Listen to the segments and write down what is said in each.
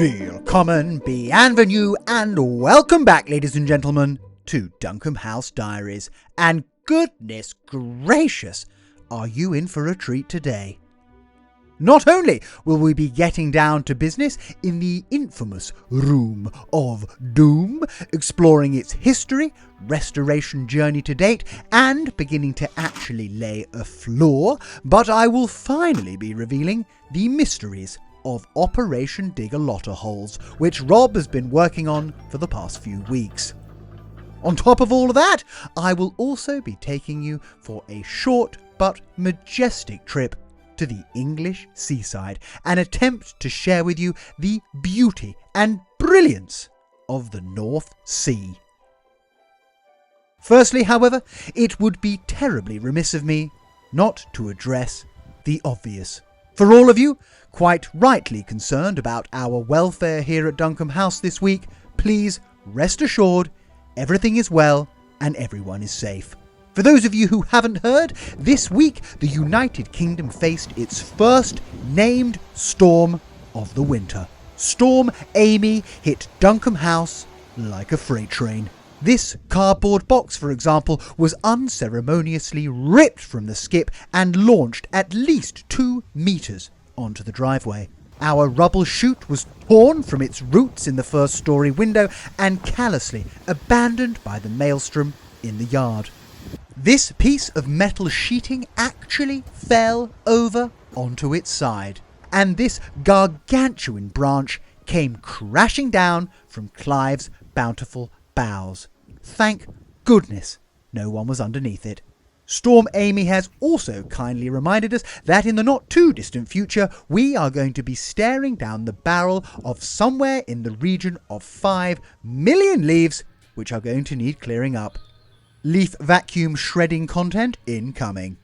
Willkommen, bienvenue, and welcome back, ladies and gentlemen, to Duncan House Diaries. And goodness gracious, are you in for a treat today? Not only will we be getting down to business in the infamous Room of Doom, exploring its history, restoration journey to date, and beginning to actually lay a floor, but I will finally be revealing the mysteries of Operation Dig a Lot of Holes, which Rob has been working on for the past few weeks. On top of all of that, I will also be taking you for a short but majestic trip to the English seaside and attempt to share with you the beauty and brilliance of the North Sea. Firstly, however, it would be terribly remiss of me not to address the obvious. For all of you quite rightly concerned about our welfare here at Duncan House this week, please rest assured everything is well and everyone is safe. For those of you who haven't heard, this week the United Kingdom faced its first named storm of the winter. Storm Amy hit Duncan House like a freight train. This cardboard box, for example, was unceremoniously ripped from the skip and launched at least 2 meters onto the driveway. Our rubble chute was torn from its roots in the first story window and callously abandoned by the maelstrom in the yard. This piece of metal sheeting actually fell over onto its side, and this gargantuan branch came crashing down from Clive's bountiful boughs. Thank goodness no one was underneath it. Storm Amy has also kindly reminded us that in the not too distant future we are going to be staring down the barrel of somewhere in the region of 5 million leaves which are going to need clearing up. Leaf vacuum shredding content incoming.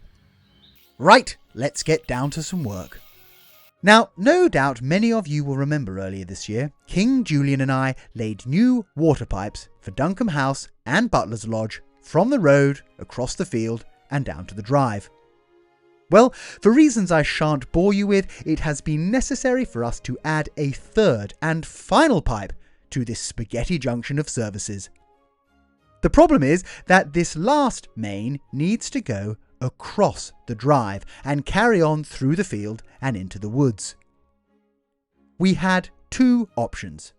Right, let's get down to some work. Now, no doubt many of you will remember earlier this year, King Julian and I laid new water pipes for Duncan House and Butler's Lodge from the road, across the field and down to the drive. Well, for reasons I shan't bore you with, it has been necessary for us to add a third and final pipe to this spaghetti junction of services. The problem is that this last main needs to go across the drive and carry on through the field and into the woods. We had 2 options.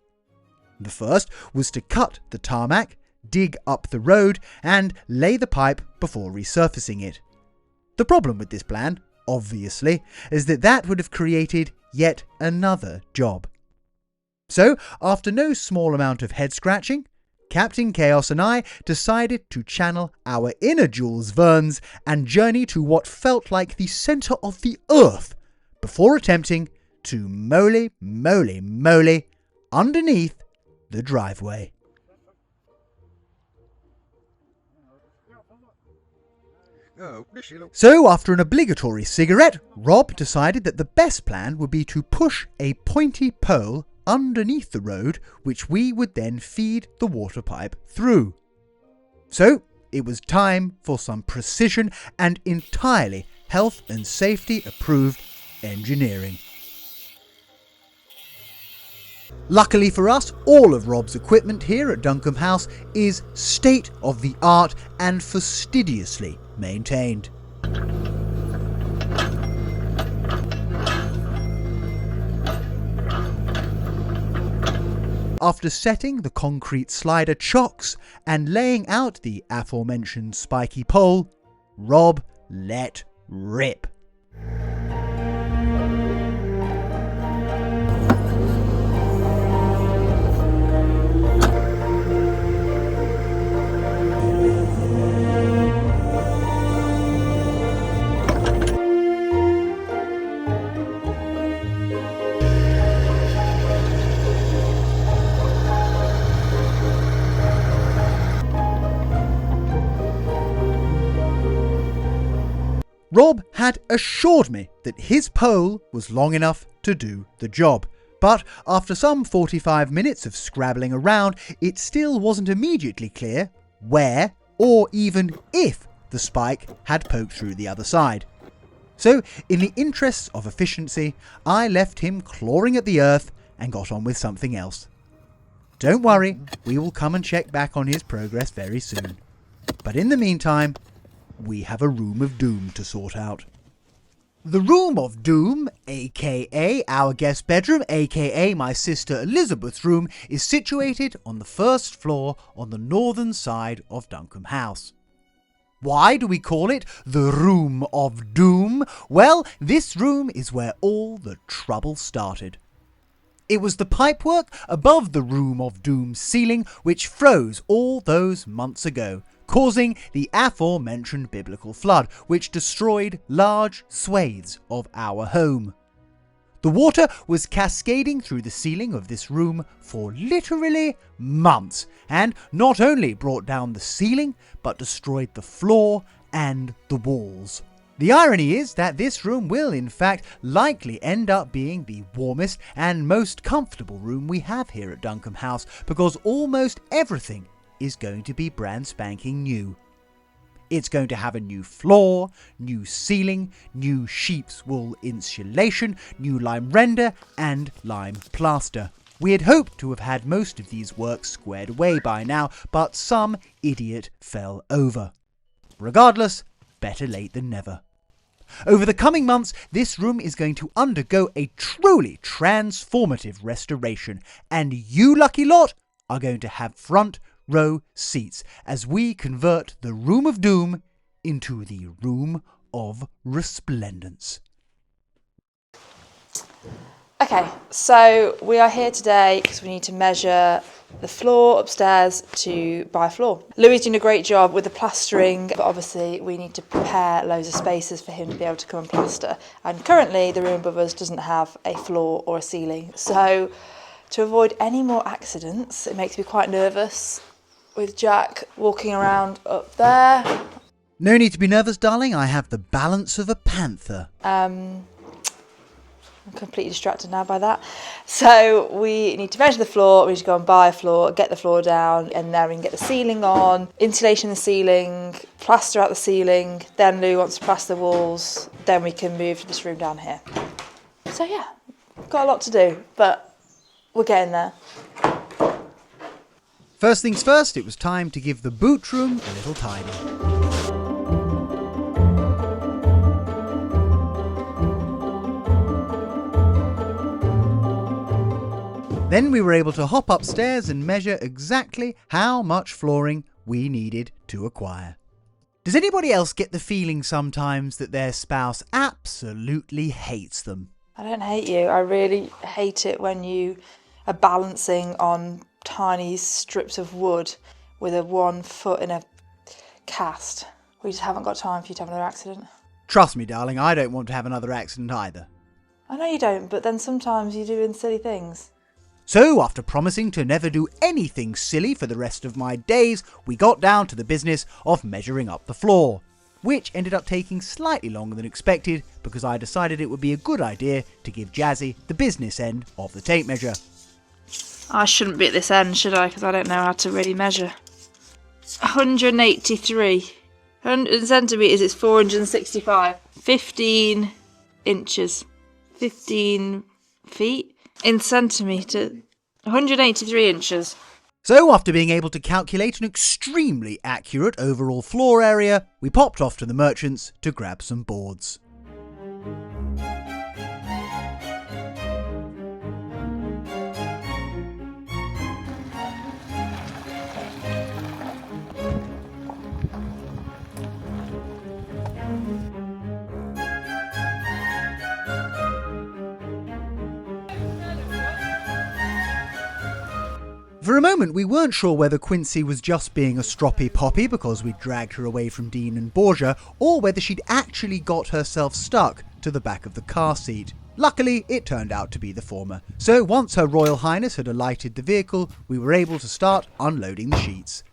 The first was to cut the tarmac, dig up the road and lay the pipe before resurfacing it. The problem with this plan, obviously, is that would have created yet another job. So, after no small amount of head scratching, Captain Chaos and I decided to channel our inner Jules Verne's and journey to what felt like the centre of the earth before attempting to moly underneath the driveway. So, after an obligatory cigarette, Rob decided that the best plan would be to push a pointy pole underneath the road, which we would then feed the water pipe through. So, it was time for some precision and entirely health and safety approved engineering. Luckily for us, all of Rob's equipment here at Duncan House is state of the art and fastidiously maintained. After setting the concrete slider chocks and laying out the aforementioned spiky pole, Rob let rip. Rob had assured me that his pole was long enough to do the job, but after some 45 minutes of scrabbling around, it still wasn't immediately clear where or even if the spike had poked through the other side. So, in the interests of efficiency, I left him clawing at the earth and got on with something else. Don't worry, we will come and check back on his progress very soon. But in the meantime, we have a room of doom to sort out. The room of doom, aka our guest bedroom, aka my sister Elizabeth's room, is situated on the first floor on the northern side of Duncombe House. Why do we call it the room of doom? Well, this room is where all the trouble started. It was the pipework above the room of doom's ceiling which froze all those months ago, causing the aforementioned biblical flood, which destroyed large swathes of our home. The water was cascading through the ceiling of this room for literally months, and not only brought down the ceiling, but destroyed the floor and the walls. The irony is that this room will in fact likely end up being the warmest and most comfortable room we have here at Duncombe House, because almost everything is going to be brand spanking new. It's going to have a new floor, new ceiling, new sheep's wool insulation, new lime render and lime plaster. We had hoped to have had most of these works squared away by now, but some idiot fell over. Regardless, better late than never. Over the coming months, this room is going to undergo a truly transformative restoration, and you lucky lot are going to have front row seats as we convert the room of doom into the room of resplendence. Okay, so we are here today because we need to measure the floor upstairs to buy a floor. Louis doing a great job with the plastering, but obviously we need to prepare loads of spaces for him to be able to come and plaster. And currently the room above us doesn't have a floor or a ceiling. So to avoid any more accidents, it makes me quite nervous with Jack walking around up there. No need to be nervous, darling. I have the balance of a panther. I'm completely distracted now by that. So we need to measure the floor, we need to go and buy a floor, get the floor down, and then we can get the ceiling on, insulation in the ceiling, plaster out the ceiling, then Lou wants to plaster the walls, then we can move to this room down here. So yeah, got a lot to do, but we're getting there. First things first, it was time to give the boot room a little tidy. Then we were able to hop upstairs and measure exactly how much flooring we needed to acquire. Does anybody else get the feeling sometimes that their spouse absolutely hates them? I don't hate you, I really hate it when you are balancing on tiny strips of wood with a 1 foot in a cast. We just haven't got time for you to have another accident. Trust me, darling, I don't want to have another accident either. I know you don't, but then sometimes you're doing silly things. So, after promising to never do anything silly for the rest of my days, we got down to the business of measuring up the floor, which ended up taking slightly longer than expected because I decided it would be a good idea to give Jazzy the business end of the tape measure. I shouldn't be at this end, should I? Because I don't know how to really measure. 183. 100 centimetres is 465. 15 inches. 15 feet. In centimetres, 183 inches. So after being able to calculate an extremely accurate overall floor area, we popped off to the merchants to grab some boards. For a moment we weren't sure whether Quincy was just being a stroppy poppy because we dragged her away from Dean and Borgia, or whether she'd actually got herself stuck to the back of the car seat. Luckily, it turned out to be the former. So once Her Royal Highness had alighted the vehicle, we were able to start unloading the sheets.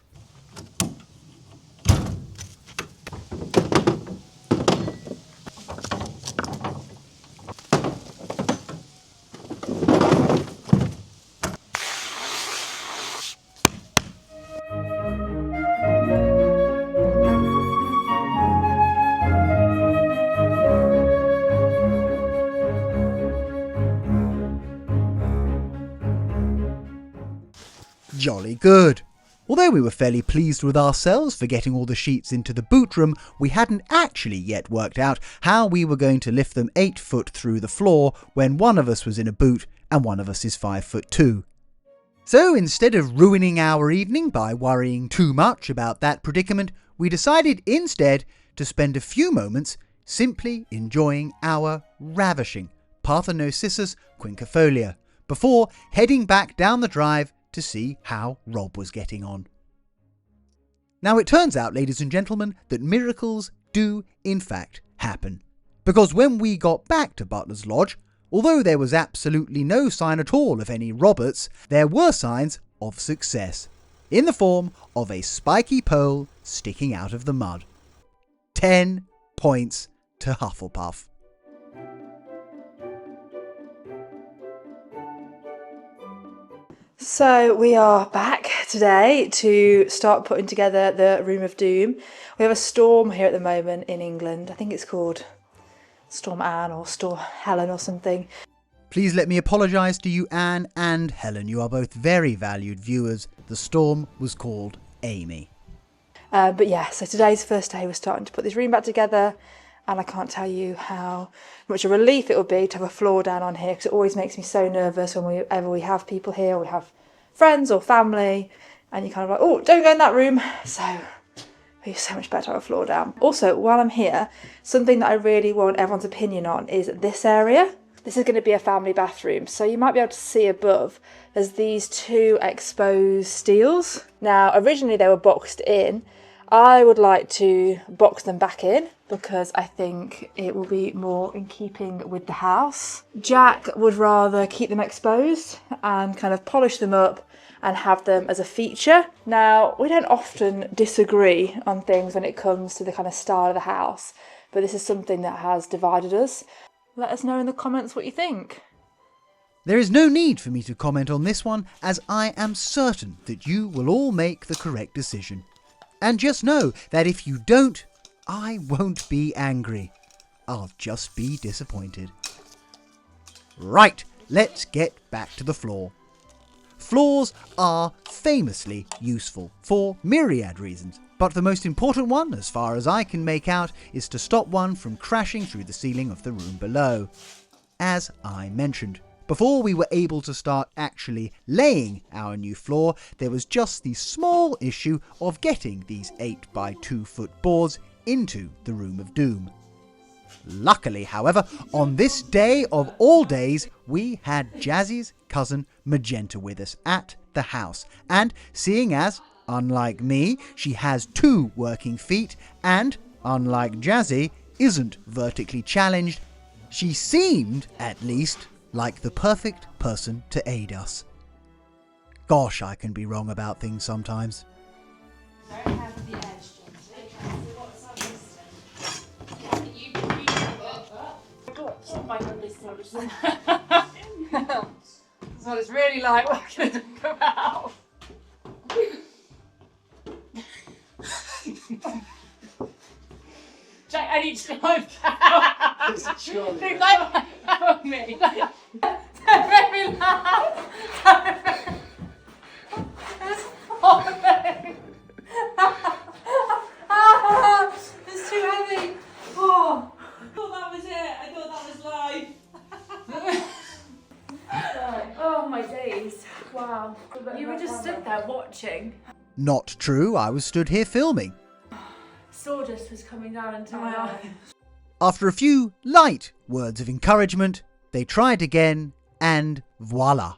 Jolly good. Although we were fairly pleased with ourselves for getting all the sheets into the boot room, we hadn't actually yet worked out how we were going to lift them 8 foot through the floor when one of us was in a boot and one of us is 5'2". So instead of ruining our evening by worrying too much about that predicament, we decided instead to spend a few moments simply enjoying our ravishing Parthenocissus quinquefolia before heading back down the drive to see how Rob was getting on. Now it turns out, ladies and gentlemen, that miracles do in fact happen. Because when we got back to Butler's Lodge, although there was absolutely no sign at all of any Roberts, there were signs of success, in the form of a spiky pole sticking out of the mud. 10 points to Hufflepuff. So we are back today to start putting together the Room of Doom. We have a storm here at the moment in England. I think it's called Storm Anne or Storm Helen or something. Please let me apologise to you, Anne and Helen. You are both very valued viewers. The storm was called Amy. But yeah, so today's the first day we're starting to put this room back together, and I can't tell you how much a relief it will be to have a floor down on here, because it always makes me so nervous whenever we have people here, we have friends or family, and you're kind of like, oh, don't go in that room. So it's so much better to have a floor down. Also, while I'm here, something that I really want everyone's opinion on is this area. This is going to be a family bathroom, so you might be able to see above there's these 2 exposed steels. Now, originally they were boxed in. I would like to box them back in because I think it will be more in keeping with the house. Jack would rather keep them exposed and kind of polish them up and have them as a feature. Now, we don't often disagree on things when it comes to the kind of style of the house, but this is something that has divided us. Let us know in the comments what you think. There is no need for me to comment on this one, as I am certain that you will all make the correct decision. And just know that if you don't, I won't be angry. I'll just be disappointed. Right, let's get back to the floor. Floors are famously useful for myriad reasons, but the most important one, as far as I can make out, is to stop one from crashing through the ceiling of the room below. As I mentioned, before we were able to start actually laying our new floor, there was just the small issue of getting these 8 by 2 foot boards into the Room of Doom. Luckily, however, on this day of all days, we had Jazzy's cousin Majenta with us at the house, and seeing as, unlike me, she has 2 working feet and, unlike Jazzy, isn't vertically challenged, she seemed, at least, like the perfect person to aid us. Gosh, I can be wrong about things sometimes. Don't have the edge, Oh my goodness, that's what it's really like when it doesn't come out. Jack, I need to know out. They're like me. They're very loud. It's falling. It's too heavy. Oh. I thought that was it. I thought that was live. Oh my days. Wow. You were just stood there watching. Not true, I was stood here filming. Sawdust was coming down into my eye. After a few light words of encouragement, they tried again, and voila.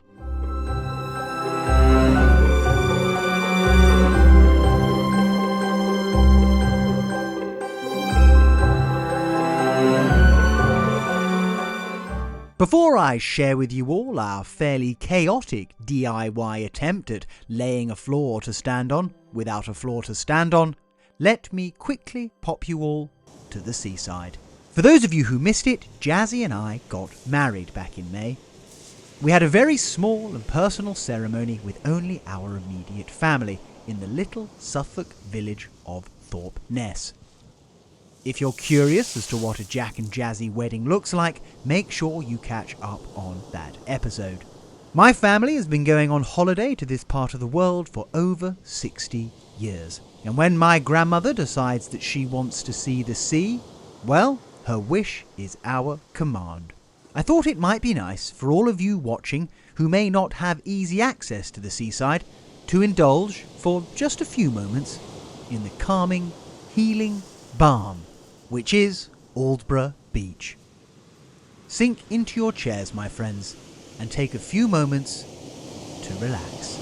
Before I share with you all our fairly chaotic DIY attempt at laying a floor to stand on without a floor to stand on, let me quickly pop you all to the seaside. For those of you who missed it, Jazzy and I got married back in May. We had a very small and personal ceremony with only our immediate family in the little Suffolk village of Thorpe Ness. If you're curious as to what a Jack and Jazzy wedding looks like, make sure you catch up on that episode. My family has been going on holiday to this part of the world for over 60 years. And when my grandmother decides that she wants to see the sea, well, her wish is our command. I thought it might be nice for all of you watching who may not have easy access to the seaside to indulge for just a few moments in the calming, healing balm, which is Aldborough Beach. Sink into your chairs, my friends, and take a few moments to relax.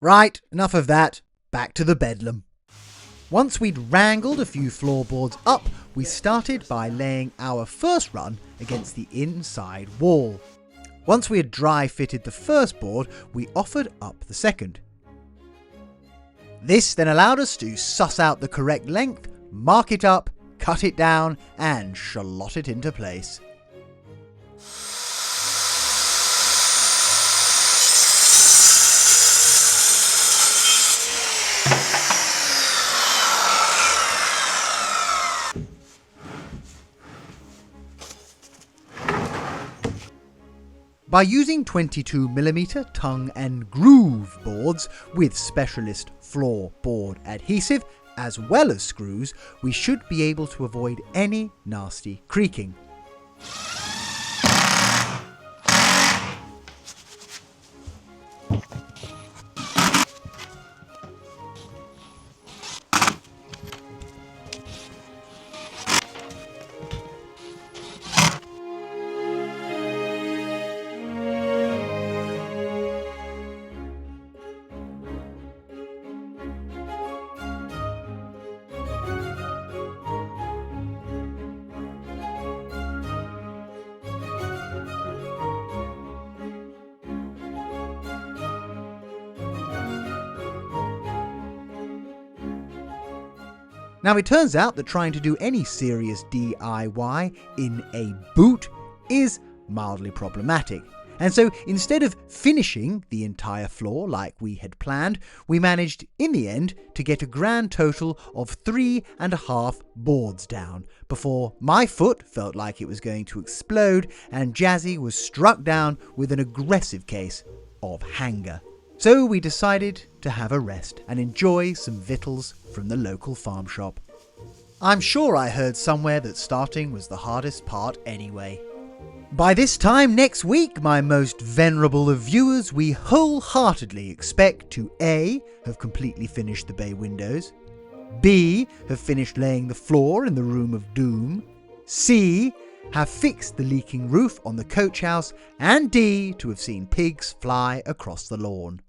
Right, enough of that. Back to the bedlam. Once we'd wrangled a few floorboards up, we started by laying our first run against the inside wall. Once we had dry fitted the first board, we offered up the second. This then allowed us to suss out the correct length, mark it up, cut it down, and shallot it into place. By using 22mm tongue and groove boards with specialist floorboard adhesive as well as screws, we should be able to avoid any nasty creaking. Now it turns out that trying to do any serious DIY in a boot is mildly problematic. And so instead of finishing the entire floor like we had planned, we managed in the end to get a grand total of 3.5 boards down before my foot felt like it was going to explode and Jazzy was struck down with an aggressive case of hanger. So we decided to have a rest and enjoy some victuals from the local farm shop. I'm sure I heard somewhere that starting was the hardest part anyway. By this time next week, my most venerable of viewers, we wholeheartedly expect to A. have completely finished the bay windows, B. have finished laying the floor in the room of doom, C. have fixed the leaking roof on the coach house, and D. to have seen pigs fly across the lawn.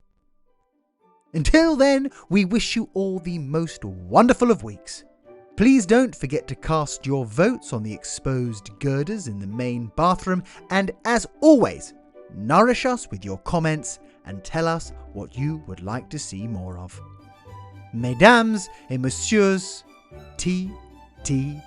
Until then, we wish you all the most wonderful of weeks. Please don't forget to cast your votes on the exposed girders in the main bathroom, and as always, nourish us with your comments and tell us what you would like to see more of. Mesdames et Messieurs, TTFN.